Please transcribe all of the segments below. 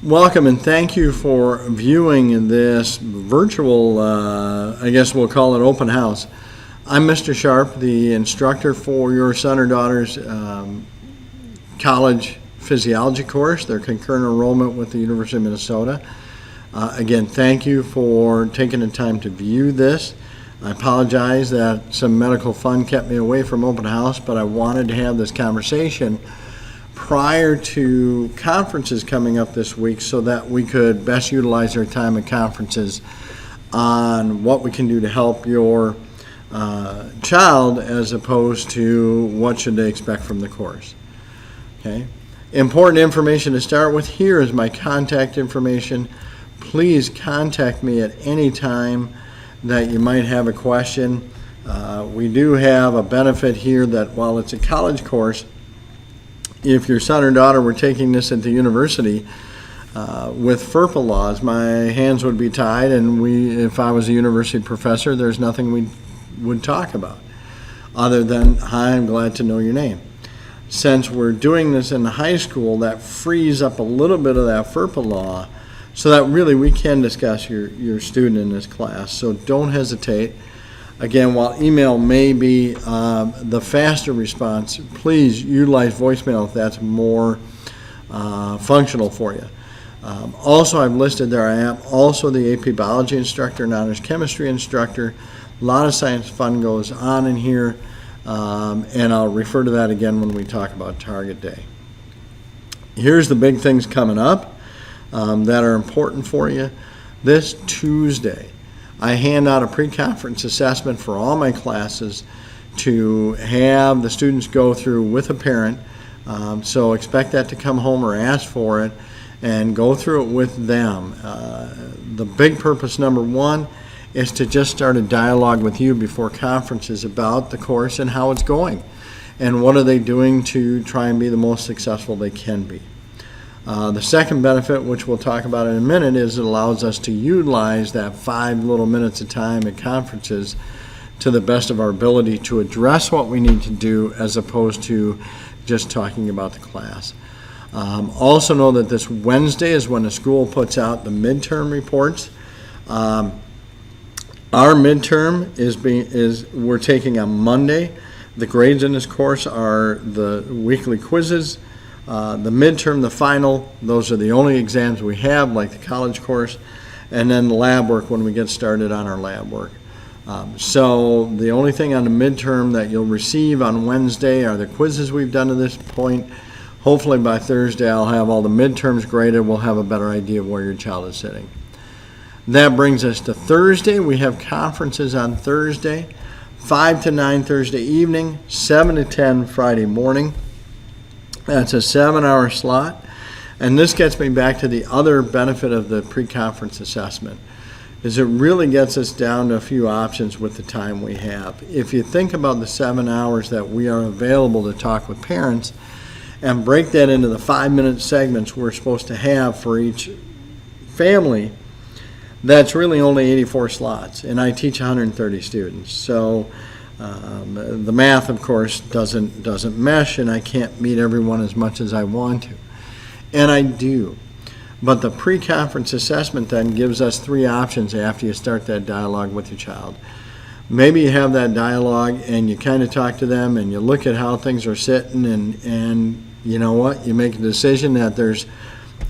Welcome and thank you for viewing this virtual, I guess we'll call it open house. I'm Mr. Sharp, the instructor for your son or daughter's college physiology course, their concurrent enrollment with the University of Minnesota. Again, thank you for taking the time to view this. I apologize that some medical fun kept me away from open house, but I wanted to have this conversation prior to conferences coming up this week so that we could best utilize our time at conferences on what we can do to help your child as opposed to what should they expect from the course. Okay. Important information to start with. Here is my contact information. Please contact me at any time that you might have a question. We do have a benefit here that while it's a college course, if your son or daughter were taking this at the university, with FERPA laws, my hands would be tied, and if I was a university professor, there's nothing we would talk about other than, hi, I'm glad to know your name. Since we're doing this in the high school, that frees up a little bit of that FERPA law so that really we can discuss your student in this class. So don't hesitate. Again, while email may be the faster response, please utilize voicemail if that's more functional for you. Also, I've listed there I am also the AP Biology instructor and Honors Chemistry instructor. A lot of science fun goes on in here, and I'll refer to that again when we talk about Target Day. Here's the big things coming up that are important for you. This Tuesday, I hand out a pre-conference assessment for all my classes to have the students go through with a parent. So expect that to come home or ask for it and go through it with them. The big purpose, number one, is to just start a dialogue with you before conferences about the course and how it's going and what are they doing to try and be the most successful they can be. The second benefit, which we'll talk about in a minute, is it allows us to utilize that 5 little minutes of time at conferences to the best of our ability to address what we need to do as opposed to just talking about the class. Also know that this Wednesday is when the school puts out the midterm reports. Our midterm we're taking on Monday. The grades in this course are the weekly quizzes. The midterm, the final, those are the only exams we have, like the college course, and then the lab work when we get started on our lab work. So the only thing on the midterm that you'll receive on Wednesday are the quizzes we've done to this point. Hopefully by Thursday I'll have all the midterms graded. We'll have a better idea of where your child is sitting. That brings us to Thursday. We have conferences on Thursday, 5 to 9 Thursday evening, 7 to 10 Friday morning. That's a 7-hour slot. And this gets me back to the other benefit of the pre-conference assessment, is it really gets us down to a few options with the time we have. If you think about the 7 hours that we are available to talk with parents and break that into the 5-minute segments we're supposed to have for each family, that's really only 84 slots, and I teach 130 students. So the math, of course, doesn't mesh, and I can't meet everyone as much as I want to. And I do. But the pre-conference assessment then gives us 3 options after you start that dialogue with your child. Maybe you have that dialogue and you kind of talk to them and you look at how things are sitting and you know what, you make a decision that there's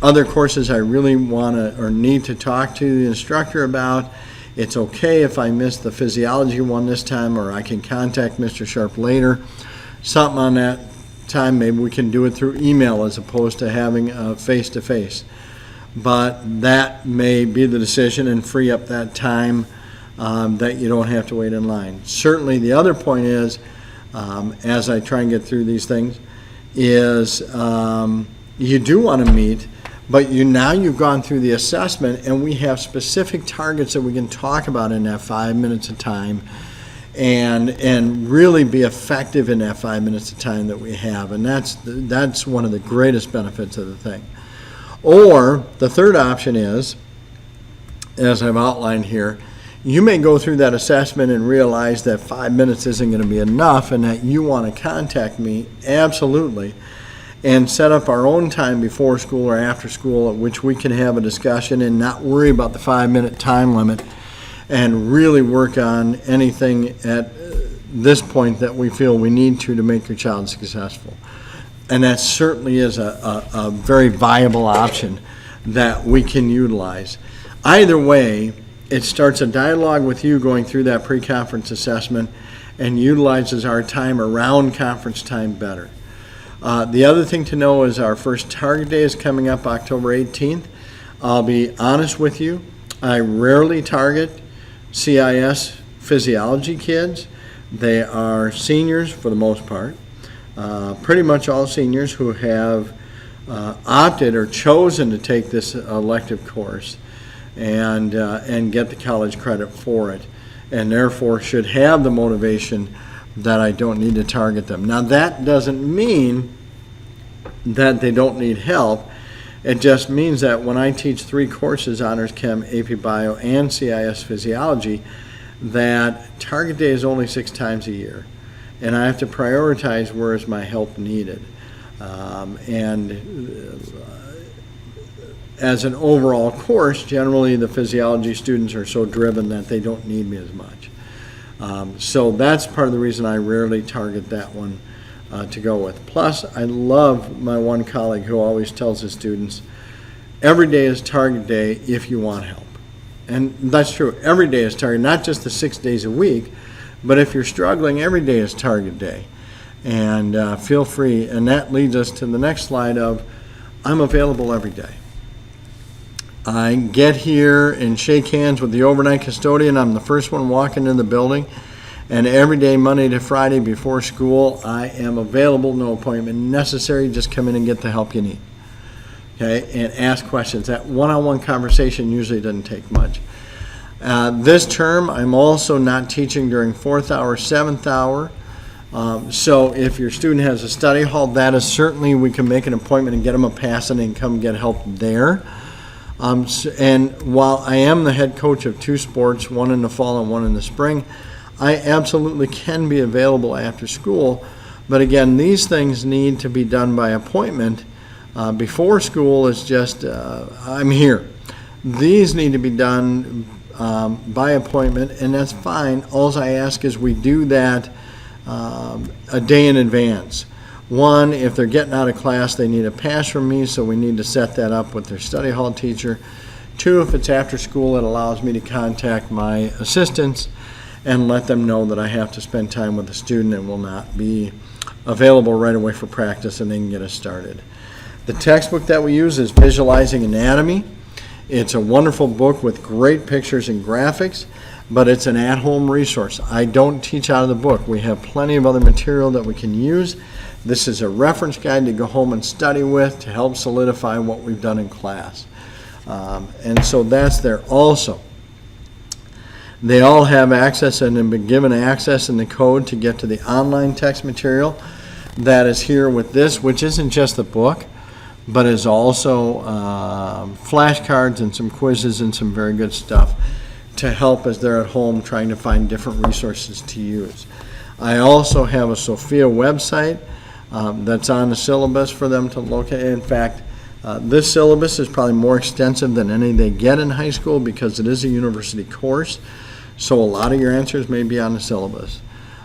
other courses I really want to or need to talk to the instructor about. It's okay if I miss the physiology one this time, or I can contact Mr. Sharp later. Something on that time, maybe we can do it through email as opposed to having a face-to-face. But that may be the decision and free up that time that you don't have to wait in line. Certainly the other point is, as I try and get through these things, is you do want to meet, but now you've gone through the assessment and we have specific targets that we can talk about in that 5 minutes of time and really be effective in that 5 minutes of time that we have. And that's one of the greatest benefits of the thing. Or the third option is, as I've outlined here, you may go through that assessment and realize that 5 minutes isn't going to be enough and that you want to contact me, absolutely. and set up our own time before school or after school at which we can have a discussion and not worry about the 5-minute time limit, and really work on anything at this point that we feel we need to make your child successful. And that certainly is a very viable option that we can utilize. Either way, it starts a dialogue with you going through that pre-conference assessment and utilizes our time around conference time better. The other thing to know is our first target day is coming up October 18th. I'll be honest with you, I rarely target CIS physiology kids. They are seniors for the most part, pretty much all seniors who have opted or chosen to take this elective course and get the college credit for it, and therefore should have the motivation that I don't need to target them. Now, that doesn't mean that they don't need help. It just means that when I teach 3 courses, Honors Chem, AP Bio, and CIS Physiology, that target day is only 6 times a year. And I have to prioritize where is my help needed. As an overall course, generally the physiology students are so driven that they don't need me as much. So that's part of the reason I rarely target that one to go with. Plus, I love my one colleague who always tells his students, every day is target day if you want help. And that's true. Every day is target, not just the 6 days a week, but if you're struggling, every day is target day. And feel free. And that leads us to the next slide of, I'm available every day. I get here and shake hands with the overnight custodian. I'm the first one walking in the building. And every day, Monday to Friday before school, I am available, no appointment necessary. Just come in and get the help you need. Okay, and ask questions. That one-on-one conversation usually doesn't take much. This term, I'm also not teaching during 4th hour, 7th hour. So if your student has a study hall, that is certainly, we can make an appointment and get them a pass and come get help there. And while I am the head coach of 2 sports, one in the fall and one in the spring, I absolutely can be available after school. But again, these things need to be done by appointment. Before school is just, I'm here. These need to be done by appointment, and that's fine. All I ask is we do that a day in advance. One, if they're getting out of class, they need a pass from me, so we need to set that up with their study hall teacher. 2, if it's after school, it allows me to contact my assistants and let them know that I have to spend time with the student and will not be available right away for practice, and they can get us started. The textbook that we use is Visualizing Anatomy. It's a wonderful book with great pictures and graphics, but it's an at-home resource. I don't teach out of the book. We have plenty of other material that we can use. This is a reference guide to go home and study with to help solidify what we've done in class. And so that's there also. They all have access and have been given access in the code to get to the online text material that is here with this, which isn't just the book, but is also flashcards and some quizzes and some very good stuff to help as they're at home trying to find different resources to use. I also have a Sophia website that's on the syllabus for them to look at. In fact, this syllabus is probably more extensive than any they get in high school because it is a university course. So a lot of your answers may be on the syllabus.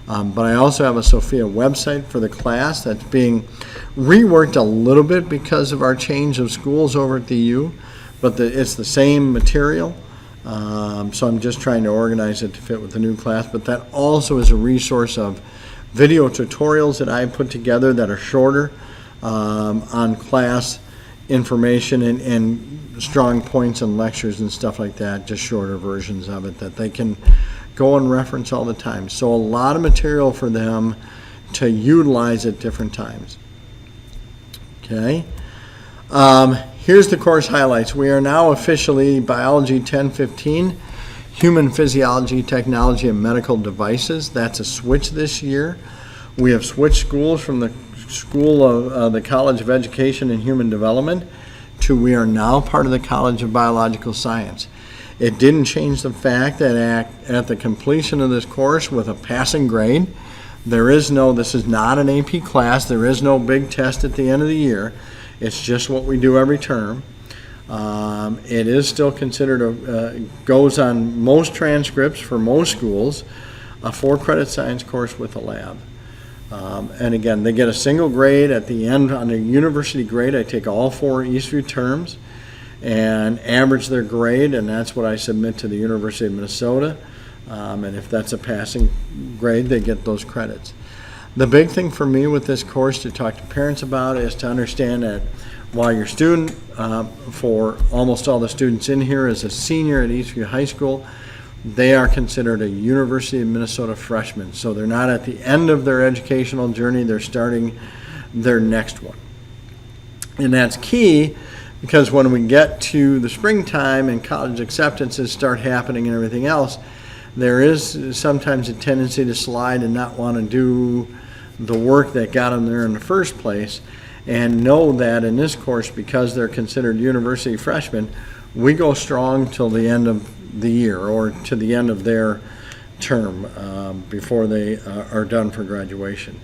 But I also have a Sophia website for the class that's being reworked a little bit because of our change of schools over at the U, but it's the same material. So I'm just trying to organize it to fit with the new class. But that also is a resource of video tutorials that I put together that are shorter on class information and strong points and lectures and stuff like that, just shorter versions of it that they can go and reference all the time. So a lot of material for them to utilize at different times. Okay. Here's the course highlights. We are now officially Biology 1015, Human Physiology, Technology, and Medical Devices. That's a switch this year. We have switched schools from the School of the College of Education and Human Development to we are now part of the College of Biological Science. It didn't change the fact that at the completion of this course with a passing grade, This is not an AP class. There is no big test at the end of the year. It's just what we do every term. It is still considered goes on most transcripts for most schools, a 4-credit science course with a lab. And again, they get a single grade at the end on a university grade. I take all 4 Eastview terms and average their grade, and that's what I submit to the University of Minnesota. And if that's a passing grade, they get those credits. The big thing for me with this course to talk to parents about is to understand that while your student, for almost all the students in here, is a senior at Eastview High School, they are considered a University of Minnesota freshman. So they're not at the end of their educational journey, they're starting their next one. And that's key because when we get to the springtime and college acceptances start happening and everything else, there is sometimes a tendency to slide and not want to do the work that got them there in the first place. And know that in this course, because they're considered university freshmen, we go strong till the end of the year or to the end of their term before they are done for graduation.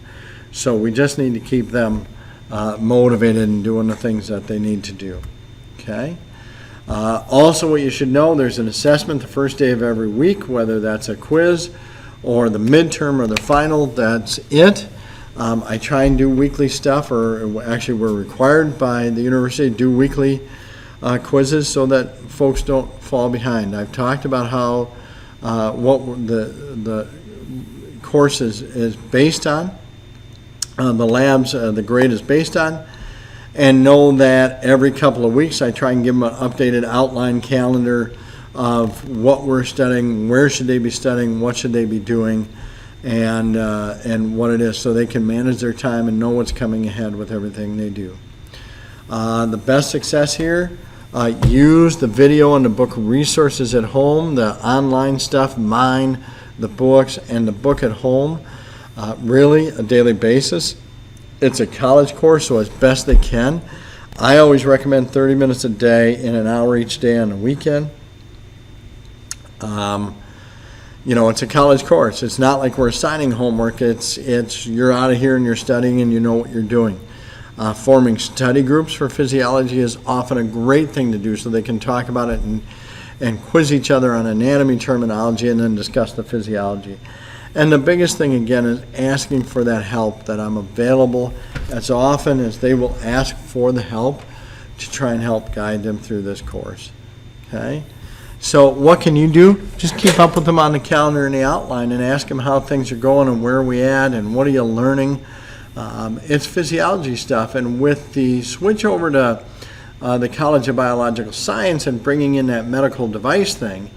So we just need to keep them motivated and doing the things that they need to do. Okay. Also, what you should know, there's an assessment the first day of every week, whether that's a quiz or the midterm or the final. That's it. I try and do weekly stuff, or actually we're required by the university to do weekly quizzes so that folks don't fall behind. I've talked about how what the course is based on, the labs, the grade is based on, and know that every couple of weeks I try and give them an updated outline calendar of what we're studying, where should they be studying, what should they be doing, and what it is, so they can manage their time and know what's coming ahead with everything they do. The best success here, use the video and the book resources at home, the online stuff, mine, the books, and the book at home, really a daily basis. It's a college course, so as best they can. I always recommend 30 minutes a day and an hour each day on the weekend. It's a college course. It's not like we're assigning homework. It's you're out of here and you're studying and you know what you're doing. Forming study groups for physiology is often a great thing to do so they can talk about it and quiz each other on anatomy terminology and then discuss the physiology. And the biggest thing, again, is asking for that help, that I'm available as often as they will ask for the help to try and help guide them through this course. Okay? So what can you do? Just keep up with them on the calendar and the outline and ask them how things are going and where are we at and what are you learning. It's physiology stuff, and with the switch over to the College of Biological Science and bringing in that medical device thing,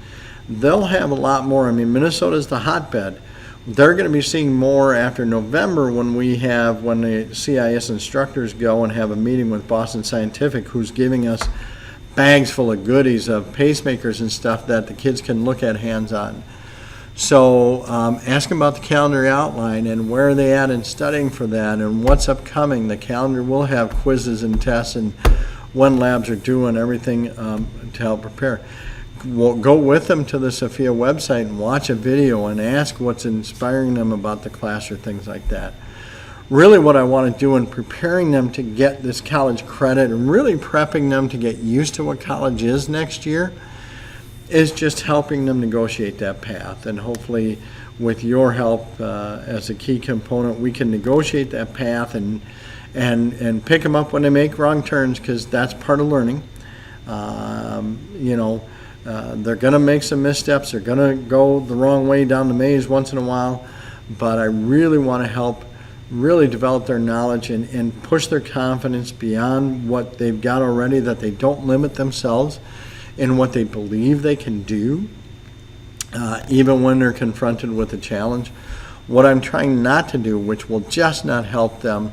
they'll have a lot more. I mean, Minnesota's the hotbed. They're going to be seeing more after November when the CIS instructors go and have a meeting with Boston Scientific, who's giving us bags full of goodies of pacemakers and stuff that the kids can look at hands-on. So ask them about the calendar outline and where are they at in studying for that and what's upcoming. The calendar will have quizzes and tests and when labs are due and everything to help prepare. We'll go with them to the Sophia website and watch a video and ask what's inspiring them about the class or things like that. Really what I want to do in preparing them to get this college credit and really prepping them to get used to what college is next year is just helping them negotiate that path. And hopefully with your help as a key component, we can negotiate that path and pick them up when they make wrong turns, because that's part of learning. They're going to make some missteps. They're going to go the wrong way down the maze once in a while. But I really want to help really develop their knowledge and push their confidence beyond what they've got already, that they don't limit themselves in what they believe they can do, even when they're confronted with a challenge. What I'm trying not to do, which will just not help them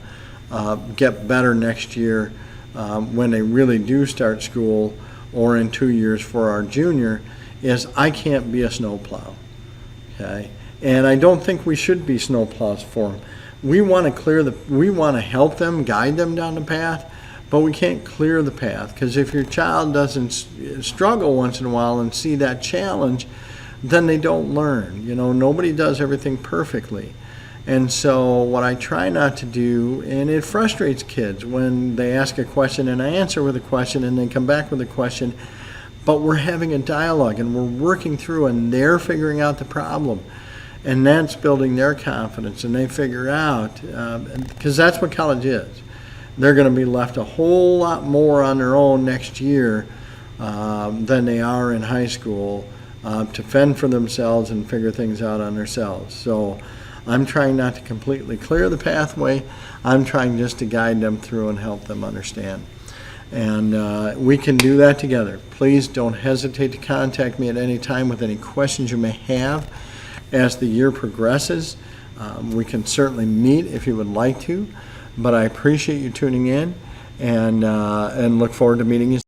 get better next year when they really do start school, or in 2 years for our junior, is I can't be a snowplow. Okay? And I don't think we should be snowplows for them. We want to help them, guide them down the path, but we can't clear the path, because if your child doesn't struggle once in a while and see that challenge, then they don't learn. Nobody does everything perfectly. And so what I try not to do, and it frustrates kids when they ask a question and I answer with a question and they come back with a question, but we're having a dialogue and we're working through and they're figuring out the problem. And that's building their confidence, and they figure out, because that's what college is. They're going to be left a whole lot more on their own next year than they are in high school to fend for themselves and figure things out on themselves. So I'm trying not to completely clear the pathway. I'm trying just to guide them through and help them understand. And we can do that together. Please don't hesitate to contact me at any time with any questions you may have. As the year progresses, we can certainly meet if you would like to, but I appreciate you tuning in and look forward to meeting you.